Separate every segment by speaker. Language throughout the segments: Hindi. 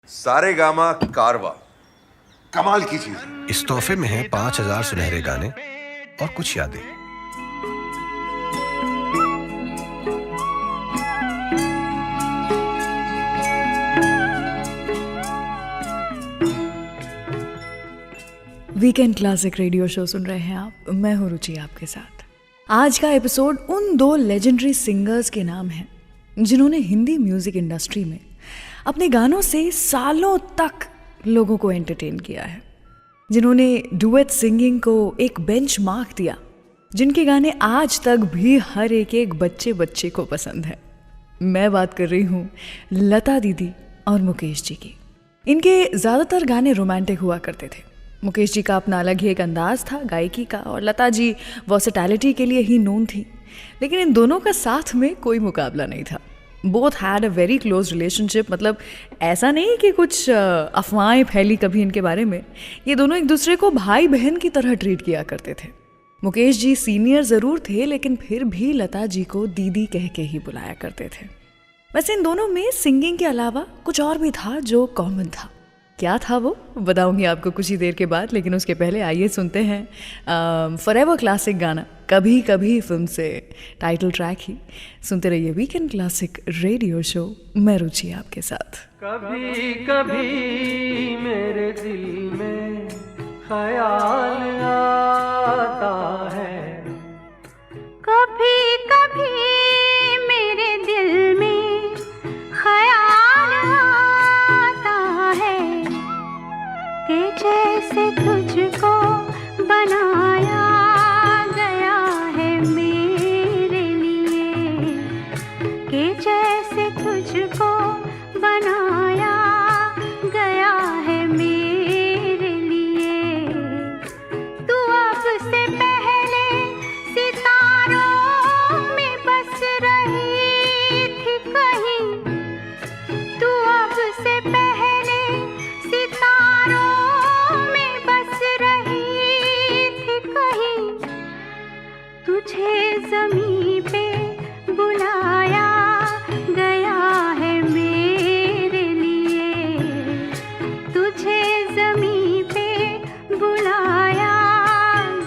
Speaker 1: सारेगामा कारवा, कमाल की चीज।
Speaker 2: इस तोहफे में हैं 5000 सुनहरे गाने और कुछ यादें।
Speaker 3: वीकेंड क्लासिक रेडियो शो सुन रहे हैं आप। मैं हूं रुचि आपके साथ। आज का एपिसोड उन दो लेजेंडरी सिंगर्स के नाम है जिन्होंने हिंदी म्यूजिक इंडस्ट्री में अपने गानों से सालों तक लोगों को एंटरटेन किया है, जिन्होंने डुएट सिंगिंग को एक बेंचमार्क दिया, जिनके गाने आज तक भी हर एक बच्चे को पसंद है। मैं बात कर रही हूँ लता दीदी और मुकेश जी की। इनके ज़्यादातर गाने रोमांटिक हुआ करते थे। मुकेश जी का अपना अलग ही एक अंदाज था गायकी का, और लता जी वर्सेटैलिटी के लिए ही नोन थी। लेकिन इन दोनों का साथ में कोई मुकाबला नहीं था। Both had a very close relationship. मतलब ऐसा नहीं कि कुछ अफवाहें फैली कभी इनके बारे में। ये दोनों एक दूसरे को भाई बहन की तरह ट्रीट किया करते थे। मुकेश जी सीनियर ज़रूर थे, लेकिन फिर भी लता जी को दीदी कह के ही बुलाया करते थे। वैसे इन दोनों में सिंगिंग के अलावा कुछ और भी था जो कॉमन था। क्या था वो बताऊंगी आपको कुछ ही देर के बाद, लेकिन उसके पहले आइए सुनते हैं फॉरएवर क्लासिक गाना कभी कभी फिल्म से टाइटल ट्रैक ही। सुनते रहिए वीकेंड क्लासिक रेडियो शो, मैं रुचि आपके साथ।
Speaker 4: कभी कभी मेरे दिल में ख्याल आता है,
Speaker 5: कभी कभी मेरे दिल में ख्याल आता है कि जैसे तुझको बनाया गया है मेरे लिए, कि जैसे तुझको बनाया गया है मेरे लिए। तू अब से पहले सितारों में बस रही थी कहीं, तू अब से पहले सितारों में बस रही थी कहीं। तुझे ज़मीं पे बुलाया गया है मेरे लिए, तुझे ज़मीं पे बुलाया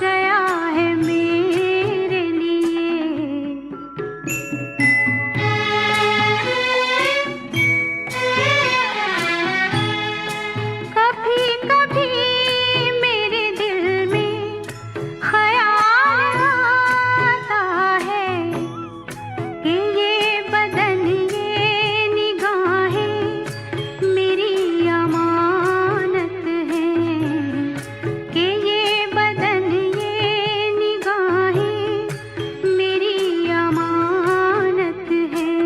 Speaker 5: गया है मेरे लिए। कभी कभी मेरे दिल में ख्याल आता है कि ये बदन ये निगाहें मेरी अमानत हैं, कि ये बदन ये निगाहें मेरी अमानत हैं।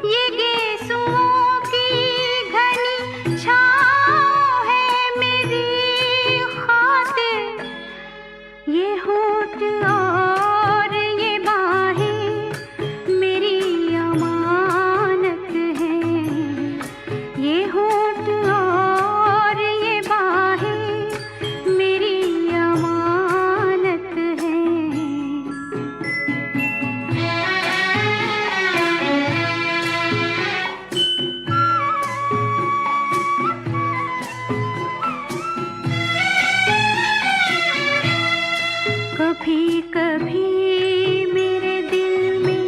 Speaker 5: ये गेसुओं की घनी छाँव है मेरी खातिर, ये होठ और ये बाहें मेरी अमानत हैं, ये होठ और ये बाहें मेरी अमानत हैं। कभी कभी मेरे दिल में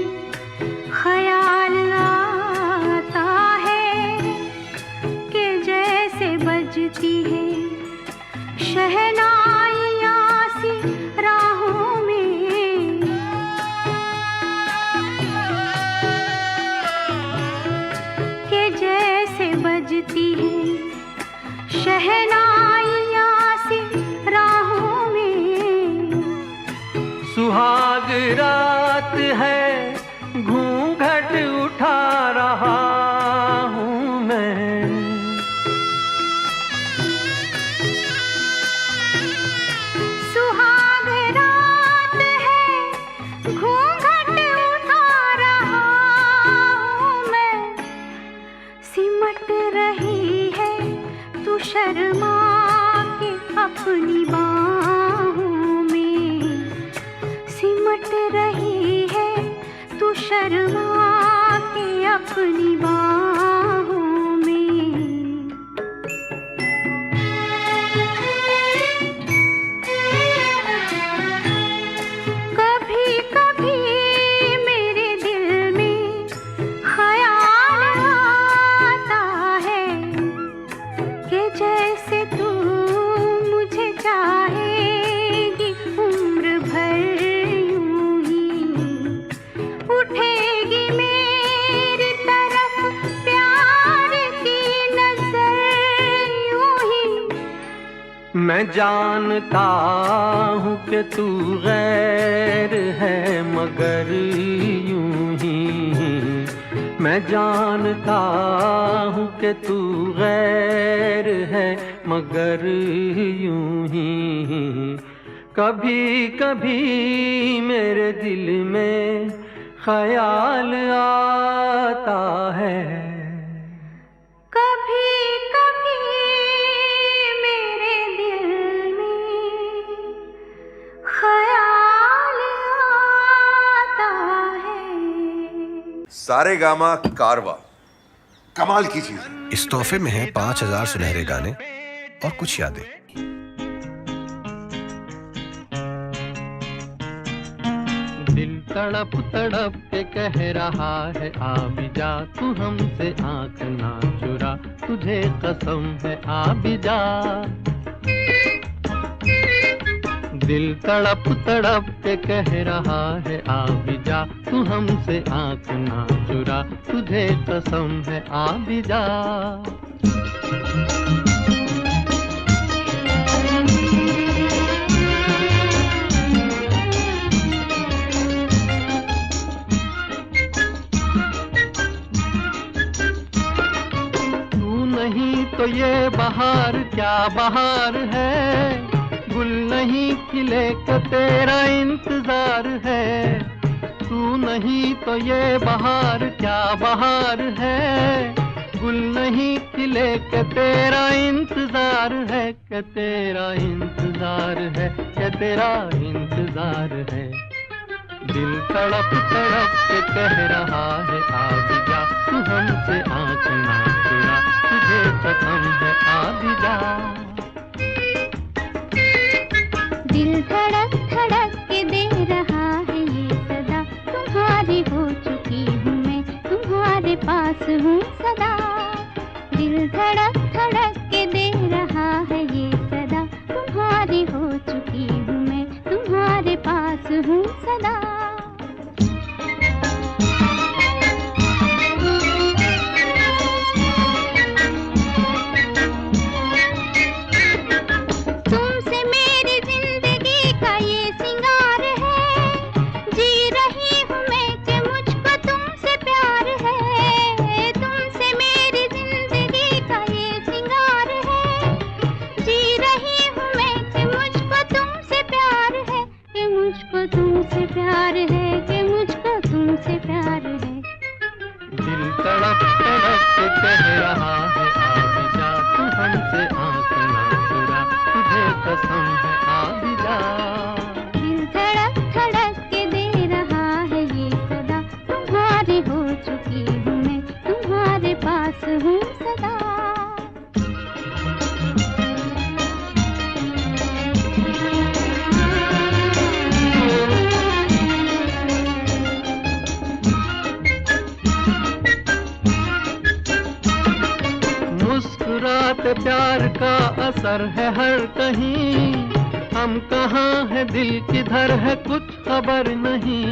Speaker 5: ख्याल आता है कि जैसे बजती है शहनाइयाँ सी राहों में, कि जैसे बजती है शहनाइयाँ सी राहों में।
Speaker 4: सुहाग रात है घूंघट उठा रहा हूँ मैं,
Speaker 5: सुहाग रात है घूंघट उठा रहा हूँ मैं। सिमट रही है तू शर्मा के अपनी बाहों में, सिमट रही है तू शर्मा के अपनी बाहों में।
Speaker 4: मैं जानता हूँ कि तू गैर है मगर यूं ही, मैं जानता हूँ कि तू गैर है मगर यूं ही। कभी कभी मेरे दिल में ख्याल आता है,
Speaker 5: कभी कभी मेरे दिल में ख्याल आता है।
Speaker 1: सारेगामा कारवा कमाल की चीज।
Speaker 2: इस तोहफे में है 5000 सुनहरे गाने और कुछ यादें।
Speaker 4: दिल तड़प तड़प के कह रहा है आ भी जा, तू हमसे आंख ना चुरा, तुझे कसम है आ भी जा। दिल तड़प तड़प के कह रहा है आ भी जा, तू हमसे आंख ना चुरा, तुझे कसम है आ भी जा। तो ये बहार क्या बहार है, गुल नहीं खिले के तेरा इंतजार है। तू नहीं तो ये बहार क्या बहार है, गुल नहीं खिले के तेरा इंतजार है, के तेरा इंतजार है, के तेरा इंतजार है। दिल तड़प तड़प के कह रहा है आ भी जा, तू हमसे आंख ना चुरा, तुझे कसम है आ भी जा।
Speaker 5: दिल धड़क धड़क के दे रहा है ये सदा, तुम्हारी हो चुकी हूँ मैं, तुम्हारे पास हूँ सदा। दिल धड़क धड़क के दे रहा है ये सदा, तुम्हारी हो चुकी हूँ मैं, तुम्हारे पास हूँ सदा।
Speaker 4: प्यार का असर है हर कहीं, हम कहाँ है दिल किधर है कुछ खबर नहीं।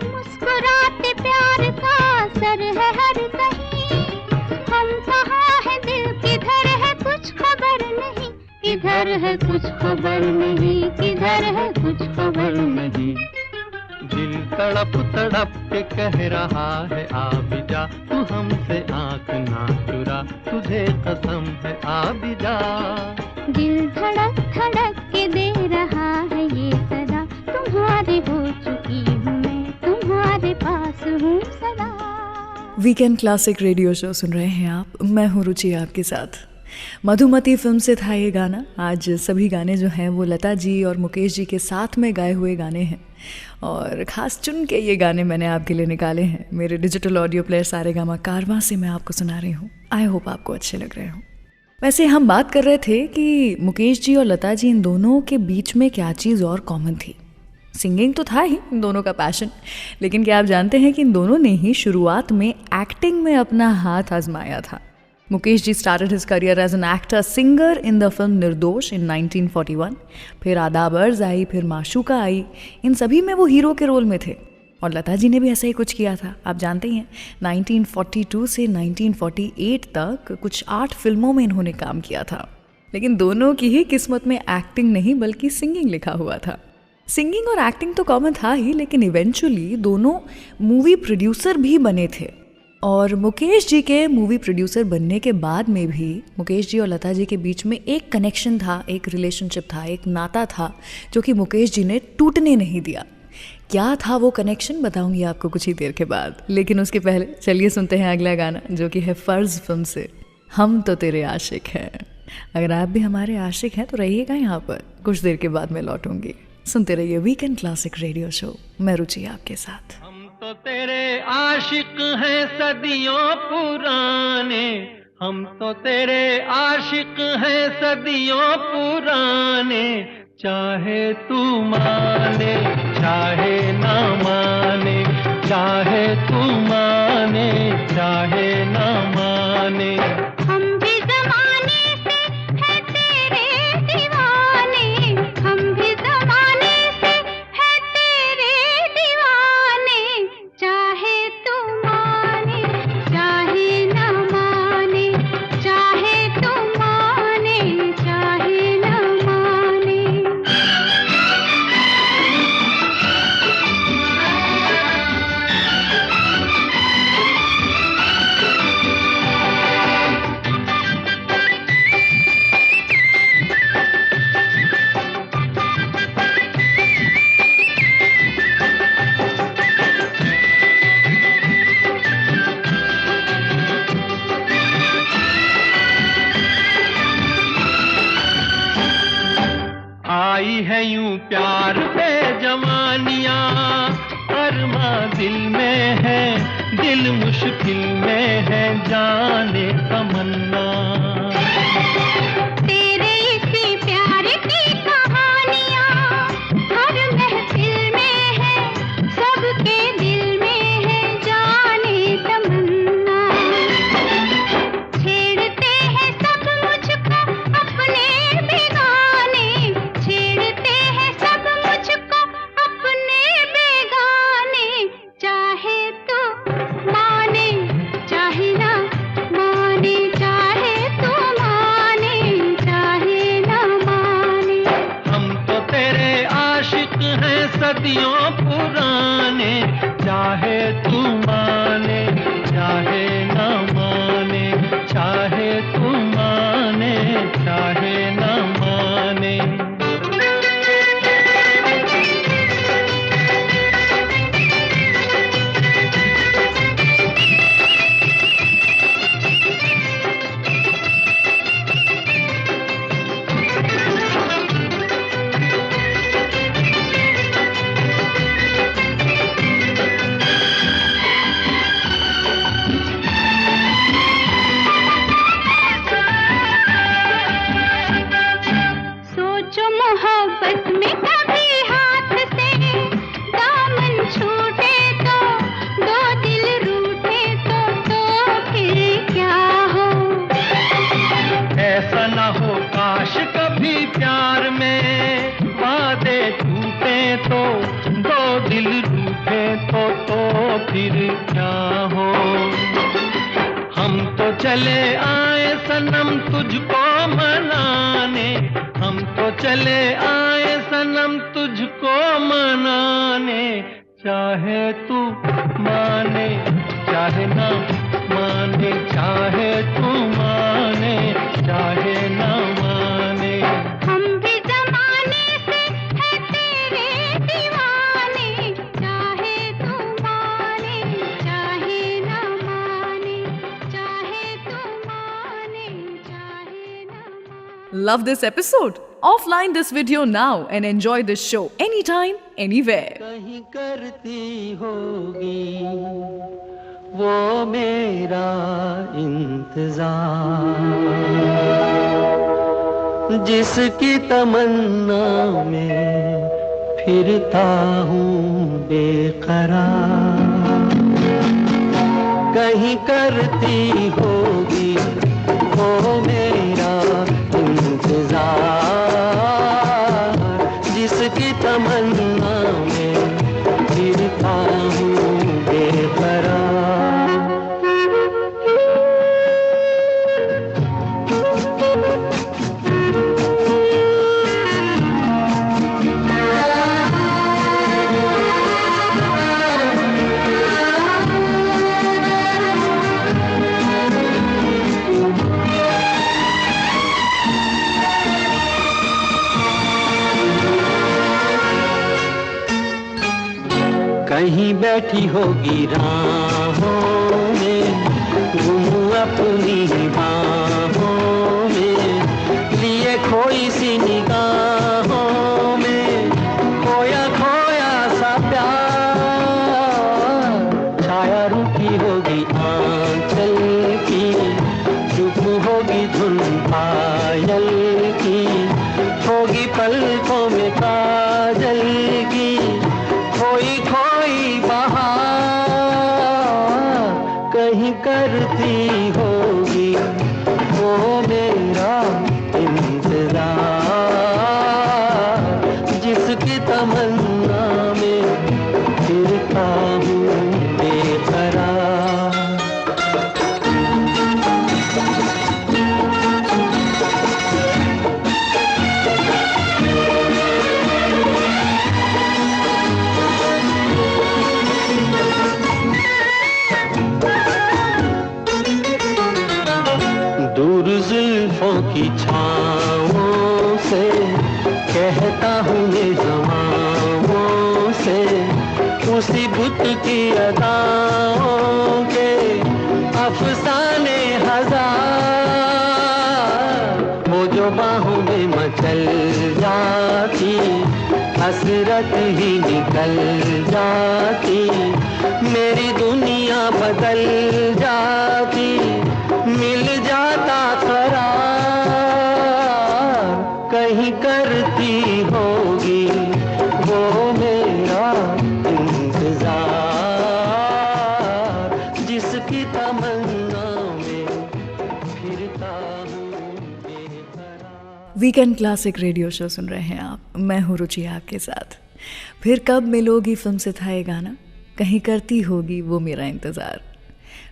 Speaker 5: मुस्कुराते प्यार का असर है हर कहीं, हम कहाँ है दिल किधर है कुछ खबर नहीं, किधर है कुछ खबर नहीं, किधर है कुछ खबर नहीं।
Speaker 4: दिल तड़प तड़प के कह रहा है आ भी जा, तू हमसे आंख ना चुरा, तुझे कसम है आ भी जा।
Speaker 5: दिल धड़क धड़क के दे रहा है ये सदा, तुम्हारी हो चुकी हूँ मैं, तुम्हारे पास हूँ सदा।
Speaker 3: वीकेंड क्लासिक रेडियो शो सुन रहे हैं आप, मैं हूँ रुचि आपके साथ। मधुमती फिल्म से था ये गाना। आज सभी गाने जो हैं वो लता जी और मुकेश जी के साथ में गाए हुए गाने हैं, और ख़ास चुन के ये गाने मैंने आपके लिए निकाले हैं मेरे डिजिटल ऑडियो प्लेयर सारेगामा कारवां से। मैं आपको सुना रही हूँ, आई होप आपको अच्छे लग रहे हो। वैसे हम बात कर रहे थे कि मुकेश जी और लता जी, इन दोनों के बीच में क्या चीज़ और कॉमन थी। सिंगिंग तो था ही इन दोनों का पैशन, लेकिन क्या आप जानते हैं कि इन दोनों ने ही शुरुआत में एक्टिंग में अपना हाथ आजमाया था। Mukesh ji started his career as an actor singer in the film निर्दोष in 1941। फिर आदाब अर्ज़ आई, फिर माशूका आई, इन सभी में वो हीरो के रोल में थे। और लता जी ने भी ऐसा ही कुछ किया था। आप जानते ही हैं 1942 से 1948 तक कुछ 8 फिल्मों में इन्होंने काम किया था। लेकिन दोनों की ही किस्मत में एक्टिंग नहीं बल्कि सिंगिंग लिखा हुआ था। सिंगिंग और एक्टिंग तो कॉमन था ही, लेकिन इवेंचुअली दोनों मूवी प्रोड्यूसर भी बने थे। और मुकेश जी के मूवी प्रोड्यूसर बनने के बाद में भी मुकेश जी और लता जी के बीच में एक कनेक्शन था, एक रिलेशनशिप था, एक नाता था जो कि मुकेश जी ने टूटने नहीं दिया। क्या था वो कनेक्शन बताऊंगी आपको कुछ ही देर के बाद, लेकिन उसके पहले चलिए सुनते हैं अगला गाना जो कि है फर्ज फिल्म से हम तो तेरे आशिक हैं। अगर आप भी हमारे आशिक हैं तो रहिएगा यहाँ पर, कुछ देर के बाद मैं लौटूंगी। सुनते रहिए वीकेंड क्लासिक रेडियो शो, मैं रुचि आपके साथ।
Speaker 4: हम तो तेरे आशिक हैं सदियों पुराने, हम तो तेरे आशिक हैं सदियों पुराने, चाहे तू माने चाहे ना माने, चाहे तू माने चाहे ना माने।
Speaker 5: हम भी ज़माने से हैं तेरे दीवाने, हम भी ज़माने से हैं तेरे दीवाने, चाहे तू माने चाहे ना माने, चाहे तू माने चाहे ना माने।
Speaker 4: आई है यूं प्यार पे जवानियां, अरमा दिल में है, दिल मुश्किल में है, जाने तमन्ना।
Speaker 5: तेरे इसी प्यार की कहानियाँ हर महफिल में है, सबके दिल में है, जाने तमन्ना। छेड़ते हैं सब मुझको अपने बेगाने, छेड़ते हैं सब मुझको अपने बेगाने, चाहे तो माने चाहे ना माने, चाहे तो माने चाहे ना माने।
Speaker 4: हम तो तेरे आशिक हैं सदियों पुराने, चाहे तू माने चाहे ना माने, चाहे तू माने चाहे ना माने।
Speaker 5: सोचो मोहब्बत में कभी हाथ से दामन छूटे तो, दो दिल रूठे तो फिर क्या हो।
Speaker 4: ऐसा ना हो काश कभी प्यार में वादे टूटे तो, दो दिल रूठे तो फिर क्या हो। हम तो चले आए सनम तुझको मनाने, हम तो चले आए सनम तुझको मनाने, चाहे तू माने चाहे ना माने, चाहे तू माने चाहे ना माने।
Speaker 5: हम भी ज़माने से हैं तेरे दीवाने, चाहे तू माने चाहे ना माने, चाहे तू माने चाहे ना माने।
Speaker 3: Love this episode? Offline this video now and enjoy this show anytime, anywhere.
Speaker 4: कहीं करती होगी वो मेरा इंतजार, जिसकी तमन्ना में फिरता हूँ बेकरार। कहीं करती होगी वो मेरा इंतजार, जिसकी तमन्ना में फिरता हूँ बेकरार। बैठी होगी राहों में, गुम अपनी बाहों में, लिए खोई सी निगाहों में, खोया खोया सा प्यार, छाया रुकी होगी आंचल की, चुप होगी धुन पायल की, होगी पलकों में काजल की, खोई खोई बहार कहीं करती होगी वो मेरा इंतजार, जिसकी तमन्ना में फिरता हूँ बेकरार। दूर जुल्फों की छाँवों से कहता हूँ ये ज़मानों से, उसी बुत की अदाओं के अफसाने हजार, वो जो बाहों में मचल जाती, हसरत ही निकल जाती, मेरी दुनिया बदल जाती, मिल जाता करार, कहीं करती होगी वो मेरा इंतजार, जिसकी तमन्ना में फिरता हूँ बेकरार।
Speaker 3: वीकेंड क्लासिक रेडियो शो सुन रहे हैं आप, मैं हूँ रुचि आपके साथ। फिर कब मिलोगी फिल्म से था ये गाना, कहीं करती होगी वो मेरा इंतज़ार।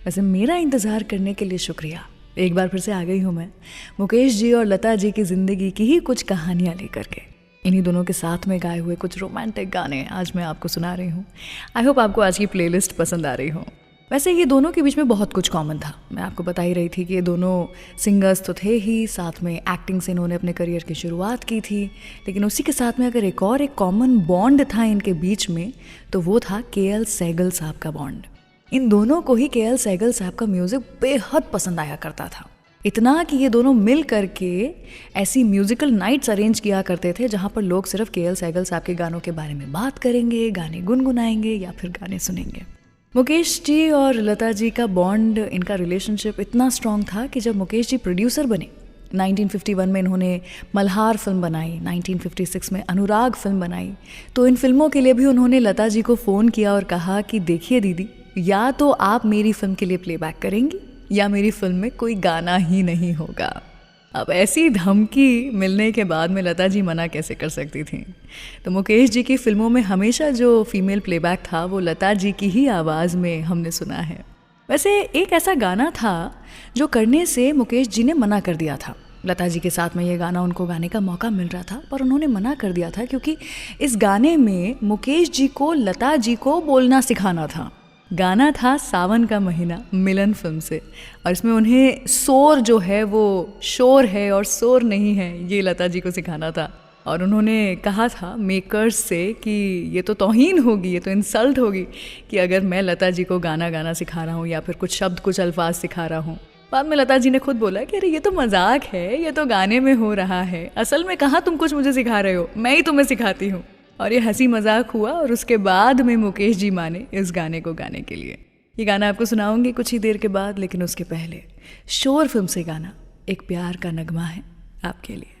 Speaker 3: वैसे मेरा इंतज़ार करने के लिए शुक्रिया। एक बार फिर से आ गई हूँ मैं मुकेश जी और लता जी की ज़िंदगी की ही कुछ कहानियाँ लेकर के। इन्हीं दोनों के साथ में गाए हुए कुछ रोमांटिक गाने आज मैं आपको सुना रही हूँ। आई होप आपको आज की प्लेलिस्ट पसंद आ रही हो। वैसे ये दोनों के बीच में बहुत कुछ कॉमन था। मैं आपको बता ही रही थी कि ये दोनों सिंगर्स तो थे ही, साथ में एक्टिंग से इन्होंने अपने करियर की शुरुआत की थी, लेकिन उसी के साथ में अगर एक कॉमन बॉन्ड था इनके बीच में तो वो था के.एल. सहगल साहब का बॉन्ड। इन दोनों को ही के.एल. सहगल साहब का म्यूज़िक बेहद पसंद आया करता था, इतना कि ये दोनों मिल करके ऐसी म्यूज़िकल नाइट्स अरेंज किया करते थे जहाँ पर लोग सिर्फ के.एल. सहगल साहब के गानों के बारे में बात करेंगे, गाने गुनगुनाएंगे या फिर गाने सुनेंगे। मुकेश जी और लता जी का बॉन्ड, इनका रिलेशनशिप इतना स्ट्रॉन्ग था कि जब मुकेश जी प्रोड्यूसर बने 1951 में इन्होंने मल्हार फिल्म बनाई, 1956 में अनुराग फिल्म बनाई, तो इन फिल्मों के लिए भी उन्होंने लता जी को फ़ोन किया और कहा कि देखिए दीदी, या तो आप मेरी फिल्म के लिए प्लेबैक करेंगी या मेरी फिल्म में कोई गाना ही नहीं होगा। अब ऐसी धमकी मिलने के बाद में लता जी मना कैसे कर सकती थी। तो मुकेश जी की फिल्मों में हमेशा जो फीमेल प्लेबैक था वो लता जी की ही आवाज़ में हमने सुना है। वैसे एक ऐसा गाना था जो करने से मुकेश जी ने मना कर दिया था। लता जी के साथ में ये गाना उनको गाने का मौका मिल रहा था, पर उन्होंने मना कर दिया था क्योंकि इस गाने में मुकेश जी को लता जी को बोलना सिखाना था। गाना था सावन का महीना, मिलन फिल्म से, और इसमें उन्हें शोर जो है वो शोर है और शोर नहीं है, ये लता जी को सिखाना था। और उन्होंने कहा था मेकर्स से कि ये तो तौहीन होगी, ये तो इंसल्ट होगी कि अगर मैं लता जी को गाना गाना सिखा रहा हूँ या फिर कुछ शब्द कुछ अल्फाज सिखा रहा हूँ। बाद में लता जी ने खुद बोला कि अरे ये तो मजाक है, ये तो गाने में हो रहा है, असल में कहाँ तुम कुछ मुझे सिखा रहे हो, मैं ही तुम्हें सिखाती हूँ। और ये हंसी मजाक हुआ और उसके बाद में मुकेश जी माने इस गाने को गाने के लिए। ये गाना आपको सुनाऊंगी कुछ ही देर के बाद, लेकिन उसके पहले शोर फिल्म से गाना एक प्यार का नगमा है आपके लिए।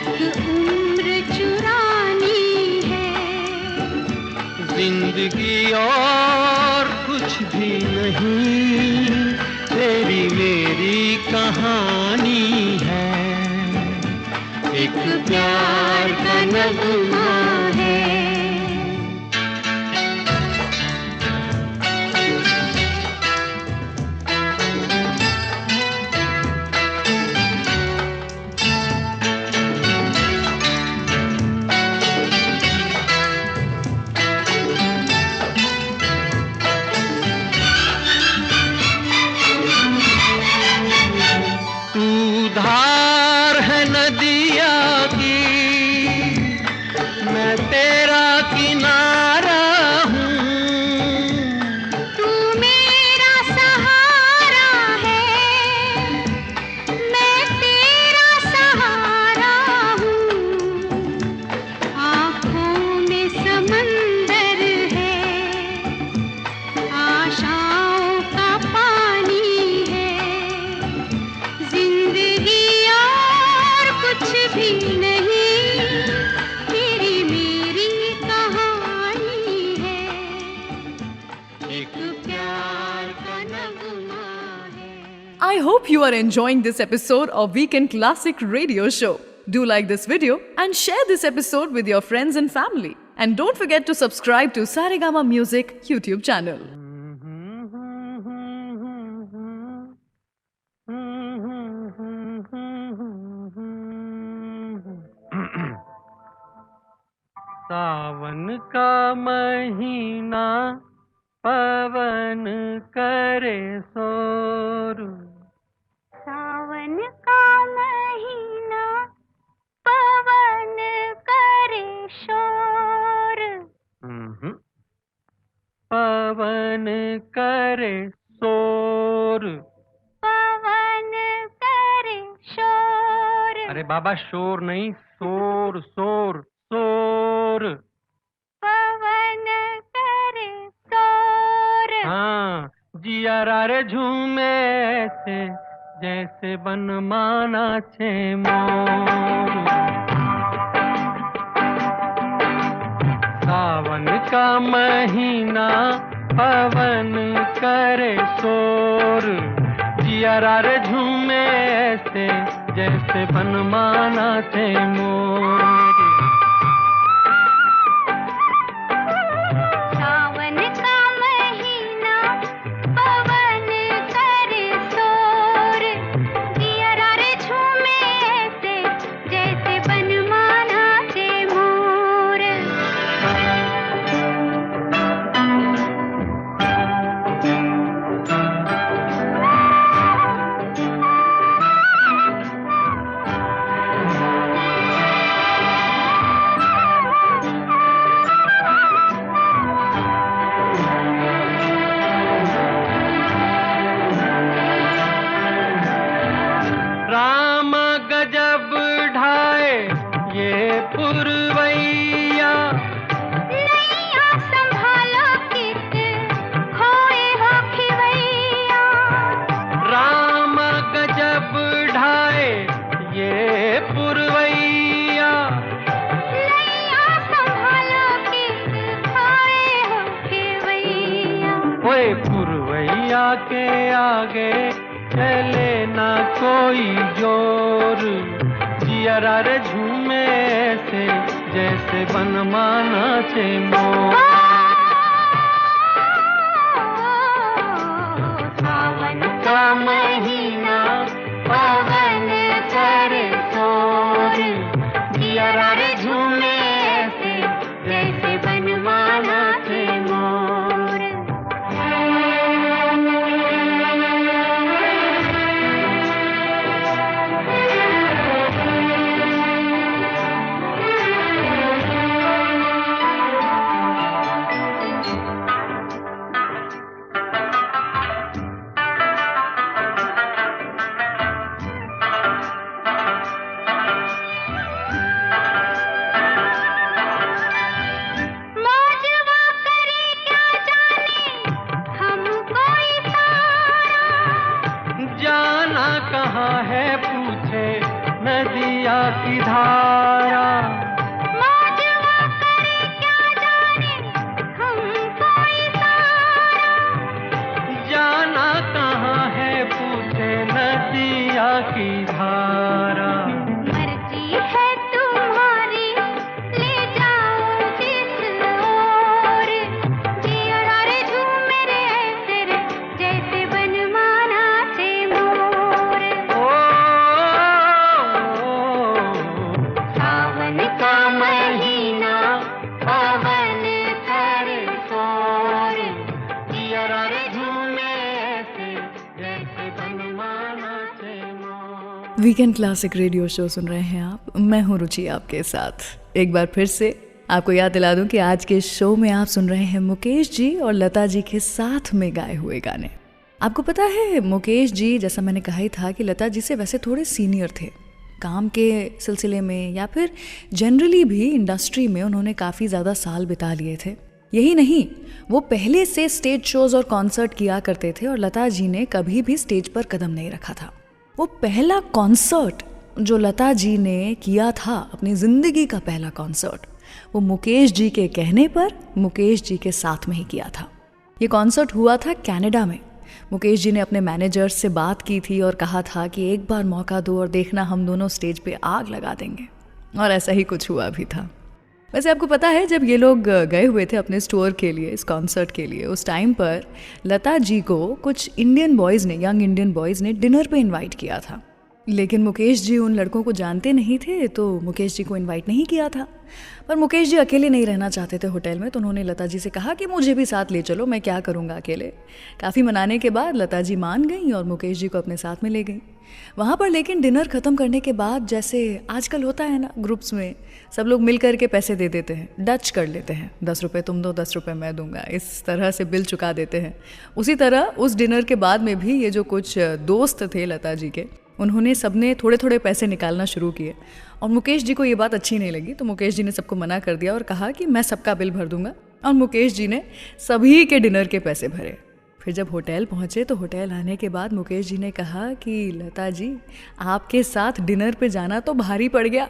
Speaker 5: एक उम्र चुरानी है।
Speaker 4: जिंदगी और कुछ भी नहीं, तेरी मेरी कहानी है। एक प्यार का नगमा है। तू धार है नदिया की, मैं तेरा किनारा हूँ।
Speaker 5: तू मेरा सहारा है, मैं तेरा सहारा हूँ। आँखों में समंदर है, आशाओं का पानी है। जिंदगी और कुछ भी नहीं, तेरी मेरी कहानी है। एक प्यार का नगमा है।
Speaker 3: I hope you are enjoying this episode of Weekend Classic Radio Show. Do like this video and share this episode with your friends and family. And don't forget to subscribe to Saregama Music YouTube channel.
Speaker 4: सावन का महीना पवन करे शोर।
Speaker 5: सावन का महीना पवन करे शोर।
Speaker 4: पवन करे शोर।
Speaker 5: पवन करे शोर।
Speaker 4: अरे बाबा शोर नहीं, शोर शोर शोर।
Speaker 5: पवन करे शोर।
Speaker 4: हाँ, जिया रे झूमे ऐसे जैसे बनमाना छे मोर। सावन का महीना पवन करे शोर। जिया रे झूमे ऐसे जैसे बनमाना छे मोर।
Speaker 5: सावन का महीना पवन करे शोर। जिया रे झूमे ऐसे जैसे बनमाना छे मोर।
Speaker 4: राम गजब ढाए ये पुरवैया।
Speaker 5: नैया संभालो कित खोए हो खिवैया।
Speaker 4: राम गजब ढाए ये पुरवैया।
Speaker 5: नैया संभालो कित खोए हो खिवैया।
Speaker 4: ओए पुरवैया के आगे चले ना कोई जोर। जिया रे झूमे ऐसे जैसे बनमाना छे मोर।
Speaker 5: सावन का महीना पवन करे शोर। जिया रे झूमे ऐसे जैसे बनमाना छे मोर।
Speaker 3: वीकेंड क्लासिक रेडियो शो सुन रहे हैं आप। मैं हूं रुचि आपके साथ। एक बार फिर से आपको याद दिला दूं कि आज के शो में आप सुन रहे हैं मुकेश जी और लता जी के साथ में गाए हुए गाने। आपको पता है मुकेश जी, जैसा मैंने कहा ही था कि लता जी से वैसे थोड़े सीनियर थे काम के सिलसिले में, या फिर जनरली भी इंडस्ट्री में उन्होंने काफ़ी ज़्यादा साल बिता लिए थे। यही नहीं, वो पहले से स्टेज शोज और कॉन्सर्ट किया करते थे और लता जी ने कभी भी स्टेज पर कदम नहीं रखा था। वो पहला कॉन्सर्ट जो लता जी ने किया था, अपनी ज़िंदगी का पहला कॉन्सर्ट, वो मुकेश जी के कहने पर मुकेश जी के साथ में ही किया था। ये कॉन्सर्ट हुआ था कनाडा में। मुकेश जी ने अपने मैनेजर्स से बात की थी और कहा था कि एक बार मौका दो और देखना हम दोनों स्टेज पे आग लगा देंगे, और ऐसा ही कुछ हुआ भी था। वैसे आपको पता है जब ये लोग गए हुए थे अपने स्टोर के लिए, इस कॉन्सर्ट के लिए, उस टाइम पर लता जी को कुछ इंडियन बॉयज़ ने, यंग इंडियन बॉयज़ ने डिनर पे इनवाइट किया था, लेकिन मुकेश जी उन लड़कों को जानते नहीं थे तो मुकेश जी को इनवाइट नहीं किया था। पर मुकेश जी अकेले नहीं रहना चाहते थे होटल में, तो उन्होंने लता जी से कहा कि मुझे भी साथ ले चलो, मैं क्या करूँगा अकेले। काफ़ी मनाने के बाद लता जी मान गई और मुकेश जी को अपने साथ में ले गई वहाँ पर। लेकिन डिनर ख़त्म करने के बाद, जैसे आजकल होता है ना, ग्रुप्स में सब लोग मिल कर के पैसे दे देते हैं, डच कर लेते हैं, 10 रुपये तुम दो 10 रुपये मैं दूंगा, इस तरह से बिल चुका देते हैं। उसी तरह उस डिनर के बाद में भी ये जो कुछ दोस्त थे लता जी के, उन्होंने सबने थोड़े थोड़े पैसे निकालना शुरू किए और मुकेश जी को ये बात अच्छी नहीं लगी, तो मुकेश जी ने सबको मना कर दिया और कहा कि मैं सबका बिल भर दूंगा, और मुकेश जी ने सभी के डिनर के पैसे भरे। फिर जब होटल पहुँचे तो होटल आने के बाद मुकेश जी ने कहा कि लता जी, आपके साथ डिनर पे जाना तो भारी पड़ गया,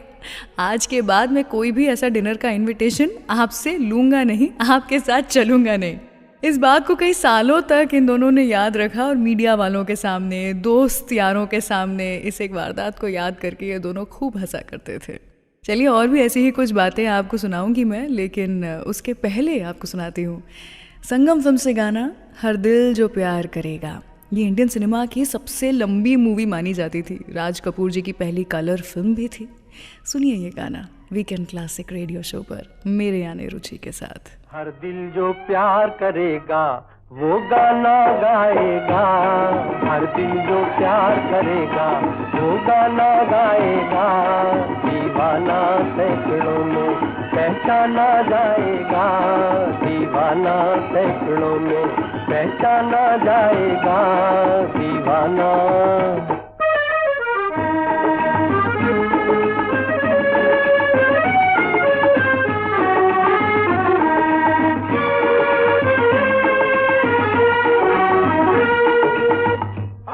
Speaker 3: आज के बाद मैं कोई भी ऐसा डिनर का इन्विटेशन आपसे लूँगा नहीं, आपके साथ चलूँगा नहीं। इस बात को कई सालों तक इन दोनों ने याद रखा और मीडिया वालों के सामने, दोस्त यारों के सामने इस एक वारदात को याद करके ये दोनों खूब हंसा करते थे। चलिए और भी ऐसी ही कुछ बातें आपको सुनाऊंगी मैं, लेकिन उसके पहले आपको सुनाती हूँ संगम फिल्म से गाना हर दिल जो प्यार करेगा। ये इंडियन सिनेमा की सबसे लंबी मूवी मानी जाती थी, राज कपूर जी की पहली कलर फिल्म भी थी। सुनिए ये गाना वीकेंड क्लासिक रेडियो शो पर मेरे यानी रुचि के साथ।
Speaker 4: हर दिल जो प्यार करेगा वो गाना गाएगा, हर दिल जो प्यार करेगा वो गाना गाएगा, दीवाना सैकड़ों में पहचाना जाएगा, दीवाना सैकड़ों में पहचाना जाएगा, दीवाना।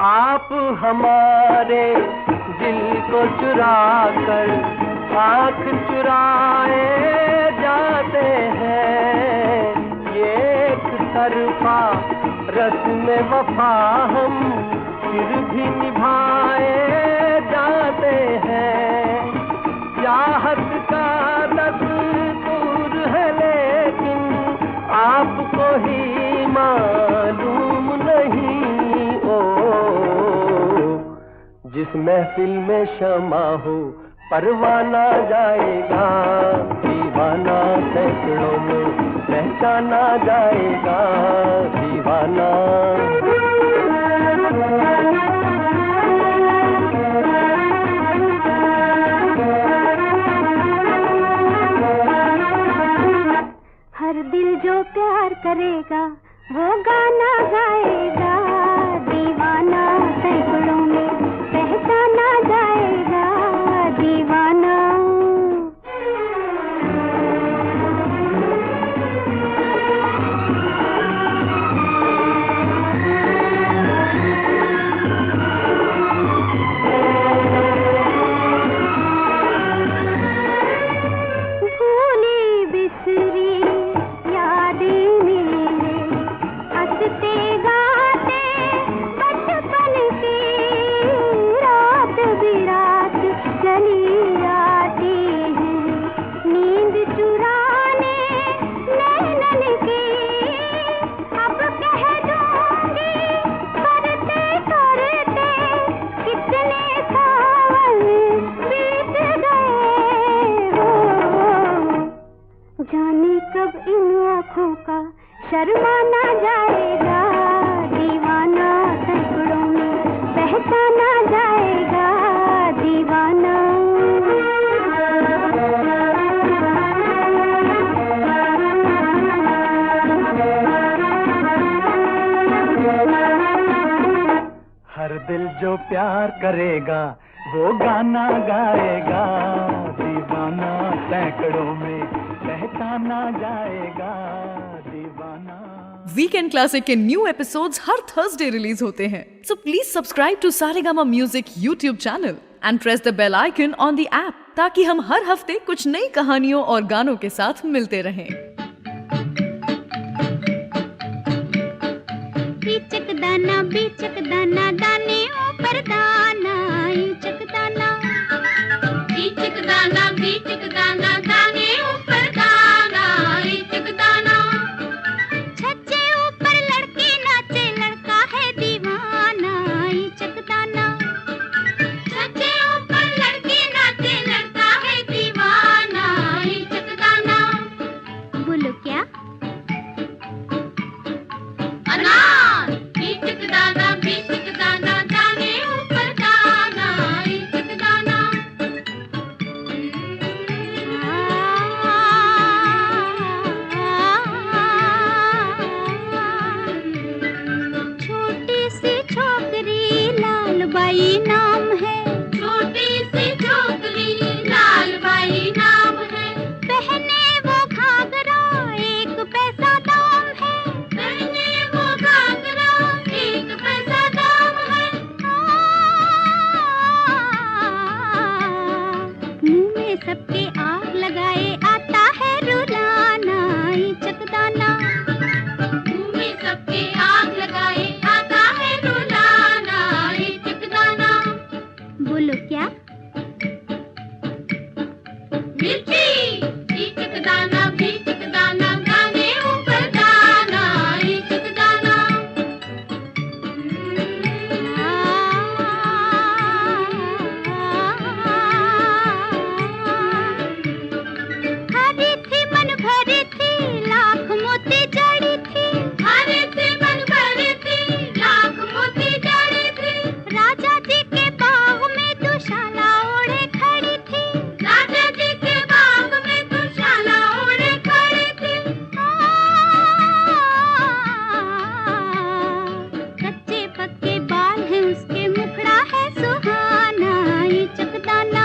Speaker 4: आप हमारे दिल को चुरा कर आँख चुराए जाते हैं, ये एक तरफा रस्म वफा हम फिर भी निभाए जाते हैं, चाहत का दस्तूर है लेकिन आपको ही मालूम नहीं। जिस महफिल में शमा हो परवाना जाएगा, दीवाना सैकड़ों में पहचाना जाएगा, दीवाना।
Speaker 5: हर दिल जो प्यार करेगा वो गाना गाएगा, दीवाना सैकड़ों में पहचाना जाएगा, दीवाना। भूली बिसरी यादें मेरे हंसते गाते बचपन की, रात बिरात चली आती है नींद चुराने नैनन की, अब कह दूंगी करते करते कितने साल बीत गए हो, जाने कब इन आँखों का शर्माना जाएगा, दीवाना सैकड़ों में पहचाना जाएगा,
Speaker 4: जो प्यार करेगा वो गाना गाएगा, दीवाना सैकड़ों में पहचाना जाएगा, दीवाना।
Speaker 3: वीकेंड क्लासिक के न्यू एपिसोड्स हर थर्सडे रिलीज होते हैं, so please subscribe to Saregama music YouTube channel and press the bell icon on the app, ताकि हम हर हफ्ते कुछ नई कहानियों और गानों के साथ मिलते रहें।
Speaker 5: बीचक दाना दाने ऊपर दाना, ईचक दाना, बीचक दाना, बीचक दाना दाने ऊपर दाना, ईचक दाना। छज्जे ऊपर लड़की नाचे, लड़का है दीवाना, ईचक दाना। छज्जे ऊपर लड़की नाचे, लड़का है दीवाना, ईचक दाना। बोलो क्या? अनार। बीचक दाना दाने ऊपर दाना, ईचक दाना। छोटी सी छोकरी लाल बाई नाम है, छोटी सी छोकरी लाल बाई नाम है। पहने वो घाघरा एक पैसा दाम है, पहने वो घाघरा एक पैसा दाम है। मुंह में सबके आग लगाए आता है रुलाना, ईचक दाना। मुंह में सबके आग लगाए आता है रुलाना, ईचक दाना। बोलो क्या? मिर्ची। ईचक दाना दाने ऊपर दाना, ईचक दाना। हरी थी मन भरी थी, लाख मोती जड़ी थी, हरी थी मन भरी थी, लाख मोती जड़ी थी। राजा जी के बाग में दुशाला ओढ़े खड़ी थी, राजा जी के बाग में दुशाला ओढ़े खड़ी थी। कच्चे पक्के बाल हैं उसके, मुखड़ा है सुहाना, ईचक दाना।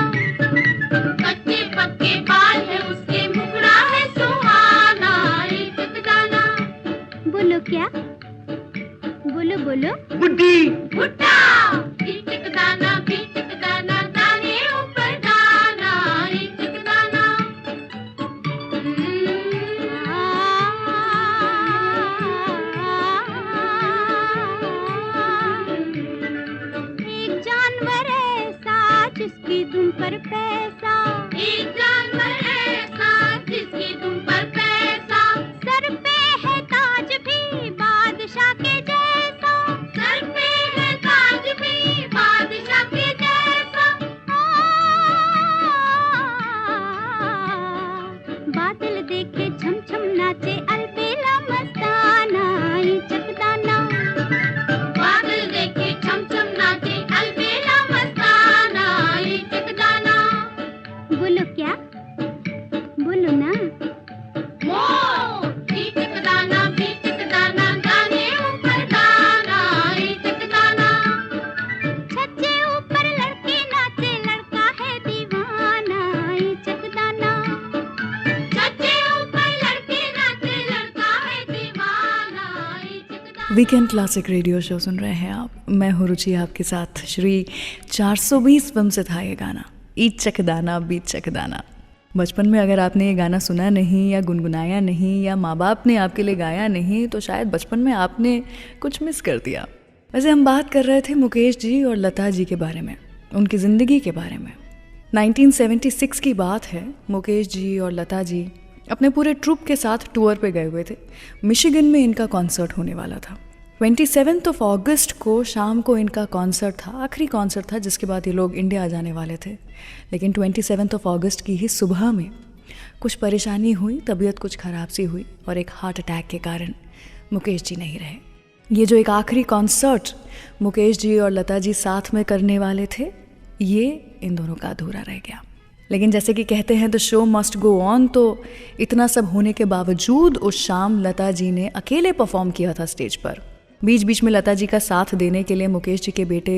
Speaker 5: कच्चे पक्के बाल है उसके, मुखड़ा है सुहाना, ईचक दाना। बोलो क्या? बोलो बोलो। बुड्ढी। भुट्टा। ईचक दाना दाने ऊपर दाना, ईचक दाना। एक जानवर ऐसा जिसकी तुम पर पैसा, एक जानवर ऐसा जिसकी तुम पर पैसा। सर पे है ताज भी बादशाह के जैसा, सर पे है ताज भी बादशाह के जैसा। बादल देखे झम झम नाचे, अलबेला मस्ताना, ईचक दाना। बादल देखे झम झम नाचे, अलबेला मस्ताना, ईचक दाना। बोलो क्या? बोलो ना। मोर। ईचक दाना दाने ऊपर दाना, ईचक दाना। छज्जे ऊपर लड़की नाचे, लड़का है दीवाना, ईचक दाना। छज्जे ऊपर लड़की नाचे, लड़का है दीवाना, ईचक दाना।
Speaker 3: वीकेंड क्लासिक रेडियो शो सुन रहे हैं आप, मैं हूँ रुचि आपके साथ। श्री 420 फिल्म से था ये गाना, ईचक दाना बीचक दाना। बचपन में अगर आपने ये गाना सुना नहीं या गुनगुनाया नहीं या माँ बाप ने आपके लिए गाया नहीं, तो शायद बचपन में आपने कुछ मिस कर दिया। वैसे हम बात कर रहे थे मुकेश जी और लता जी के बारे में, उनकी ज़िंदगी के बारे में। 1976 की बात है। मुकेश जी और लता जी अपने पूरे ट्रूप के साथ टूर पे गए हुए थे। मिशिगन में इनका कॉन्सर्ट होने वाला था। 27 अगस्त को शाम को इनका कॉन्सर्ट था, आखिरी कॉन्सर्ट था, जिसके बाद ये लोग इंडिया आ जाने वाले थे। लेकिन 27 अगस्त की ही सुबह में कुछ परेशानी हुई, तबीयत कुछ ख़राब सी हुई और एक हार्ट अटैक के कारण मुकेश जी नहीं रहे। ये जो एक आखिरी कॉन्सर्ट मुकेश जी और लता जी साथ में करने वाले थे, ये इन दोनों का अधूरा रह गया। लेकिन जैसे कि कहते हैं the show must go on, तो इतना सब होने के बावजूद उस शाम लता जी ने अकेले परफॉर्म किया था स्टेज पर। बीच बीच में लता जी का साथ देने के लिए मुकेश जी के बेटे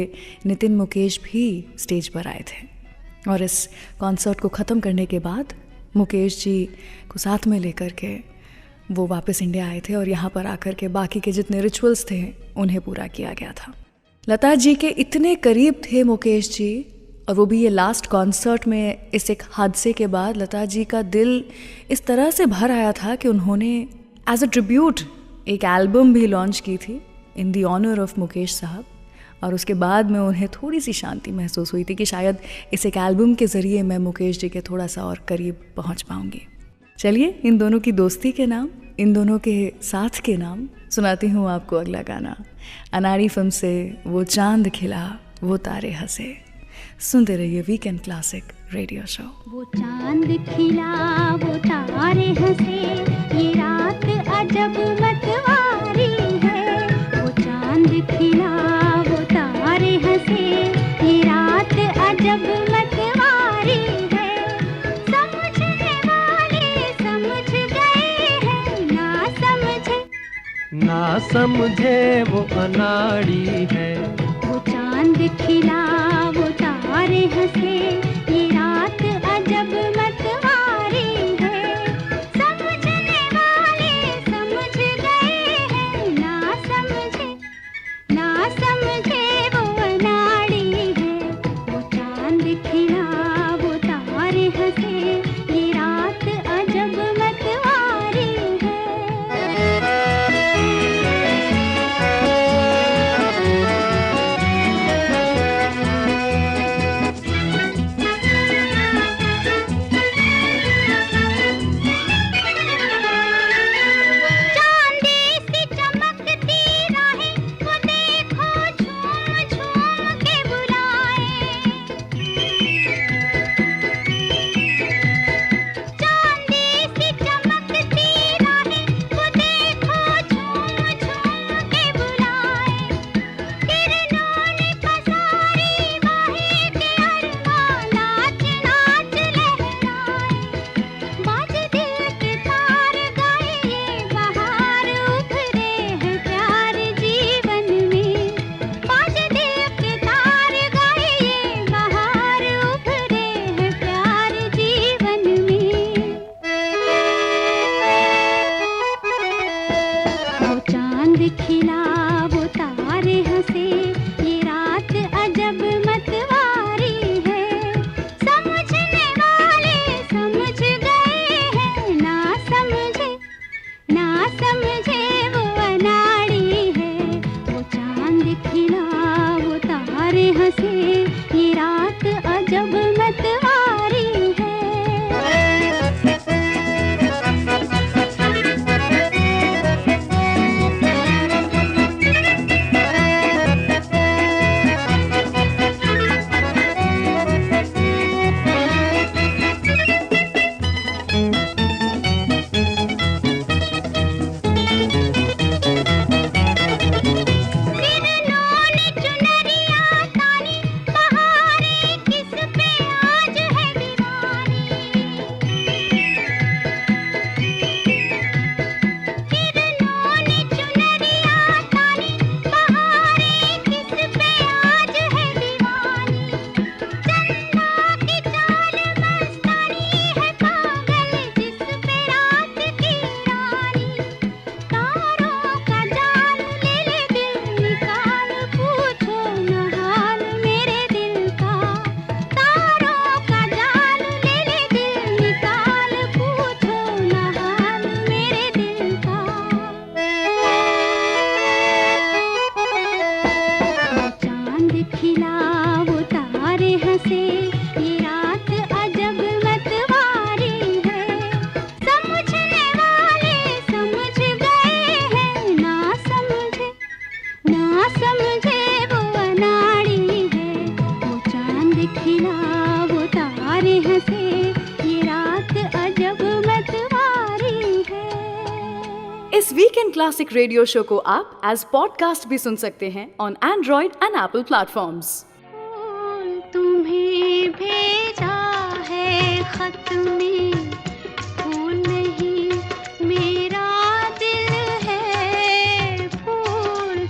Speaker 3: नितिन मुकेश भी स्टेज पर आए थे। और इस कॉन्सर्ट को ख़त्म करने के बाद मुकेश जी को साथ में लेकर के वो वापस इंडिया आए थे और यहाँ पर आकर के बाकी के जितने रिचुअल्स थे उन्हें पूरा किया गया था। लता जी के इतने करीब थे मुकेश जी, और वो भी ये लास्ट कॉन्सर्ट में इस एक हादसे के बाद लता जी का दिल इस तरह से भर आया था कि उन्होंने एज अ ट्रिब्यूट एक एल्बम भी लॉन्च की थी in the honour of Mukesh साहब। और उसके बाद में उन्हें थोड़ी सी शांति महसूस हुई थी कि शायद इस एक एल्बम के ज़रिए मैं मुकेश जी के थोड़ा सा और करीब पहुंच पाऊंगी। चलिए इन दोनों की दोस्ती के नाम, इन दोनों के साथ के नाम सुनाती हूँ आपको अगला गाना। अनाड़ी फिल्म से वो चांद खिला वो तारे हंसे। सुनते रहिए वीकेंड क्लासिक रेडियो शो।
Speaker 5: वो चांद खिला वो तारे हंसे, ये रात अजब मतवारी है। वो चांद खिला वो तारे हंसे, ये रात अजब मतवारी है। समझने वाले समझ गए हैं,
Speaker 4: ना समझे वो अनाड़ी है।
Speaker 5: वो चांद खिला वो तारे हंसे, ये रात अजब मतवारी है। समझने वाले समझ गए हैं, ना समझे वो अनाड़ी है। वो चांद खिला वो तारे हंसे, ये रात अजब मतवारी है।
Speaker 3: इस वीकेंड क्लासिक रेडियो शो को आप एज पॉडकास्ट भी सुन सकते हैं on Android and Apple platforms.
Speaker 5: तुम्हें भेजा है खत में, फूल नहीं मेरा दिल है फूल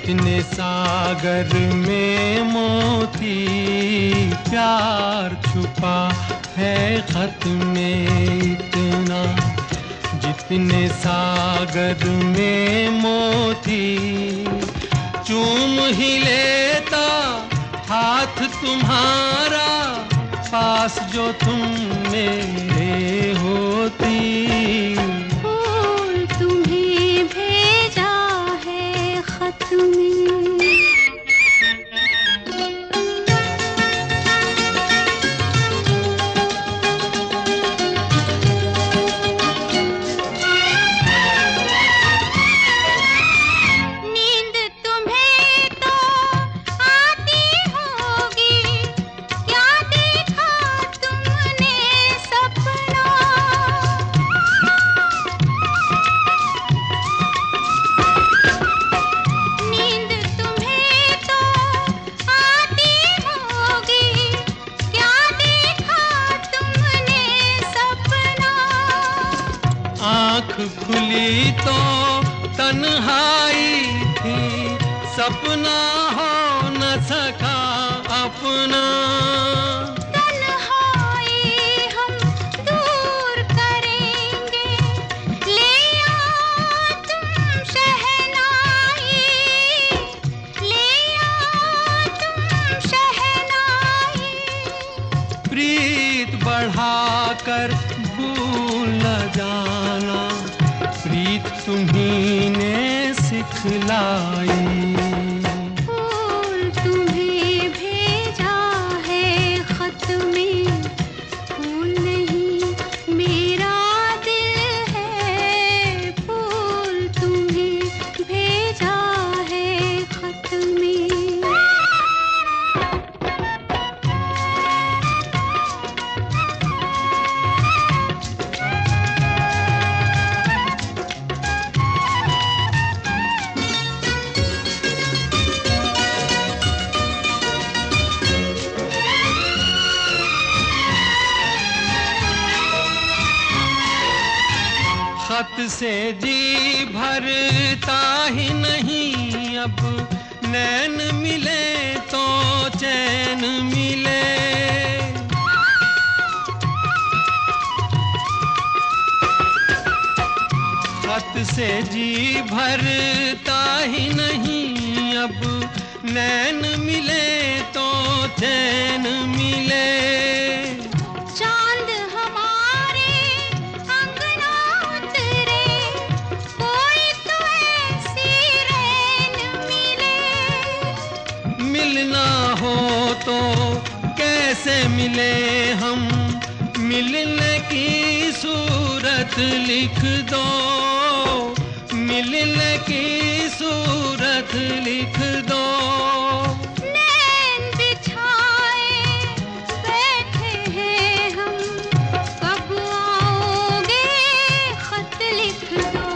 Speaker 4: जितने सागर में मोती प्यार छुपा है खत में इतना, जितने सागर में मोती चूम ही लेता हाथ तुम्हारा, पास जो तुम मेरे होती।
Speaker 5: फूल तुम्हें भेजा है खत में। नींद तुम्हें तो आती होगी, क्या देखा तुमने सपना। नींद तुम्हें तो आती होगी, क्या देखा तुमने सपना।
Speaker 4: आँख खुली तो तन्हाई थी, सपना हो न सका अपना।
Speaker 5: तन्हाई हम दूर करेंगे, ले आओ तुम शहनाई, ले आओ तुम शहनाई।
Speaker 4: प्रीत बढ़ाकर भूल न जाना, प्रीत तुम्ही ने सिखलाई।
Speaker 5: फूल तुम्हें भेजा है खत में, फूल नहीं मेरा दिल है। फूल तुम्हें भेजा है खत में।
Speaker 4: खत से जी भरता ही नहीं, अब नैन मिले तो चैन मिले। खत से जी भरता ही नहीं, अब नैन मिले तो चैन मिले।
Speaker 5: चांद हमारे अंगना उतरे, कोई तो ऐसी रैन मिले।
Speaker 4: मिलना हो तो कैसे मिले हम, मिलने की सूरत लिख दो, मिलने की सूरत लिख दो।
Speaker 5: नैन बिछाए बैठे हैं हम, कब आओगे खत लिख दो।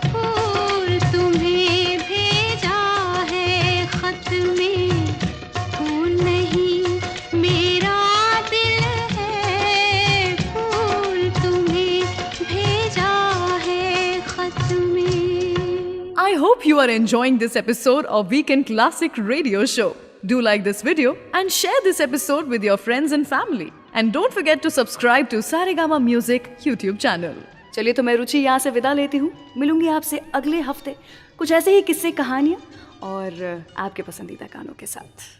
Speaker 5: फूल तुम्हें भेजा है खत में, फूल नहीं मेरा दिल है। फूल तुम्हें भेजा है खत में।
Speaker 3: I hope you are enjoying this episode of Weekend Classic Radio Show. Do like this video and share this episode with your friends and family. And don't forget to subscribe to Saregama Music YouTube channel. चलिए तो मैं रुचि यहाँ से विदा लेती हूँ। मिलूंगी आपसे अगले हफ्ते कुछ ऐसे ही किस्से, कहानियाँ और आपके पसंदीदा गानों के साथ।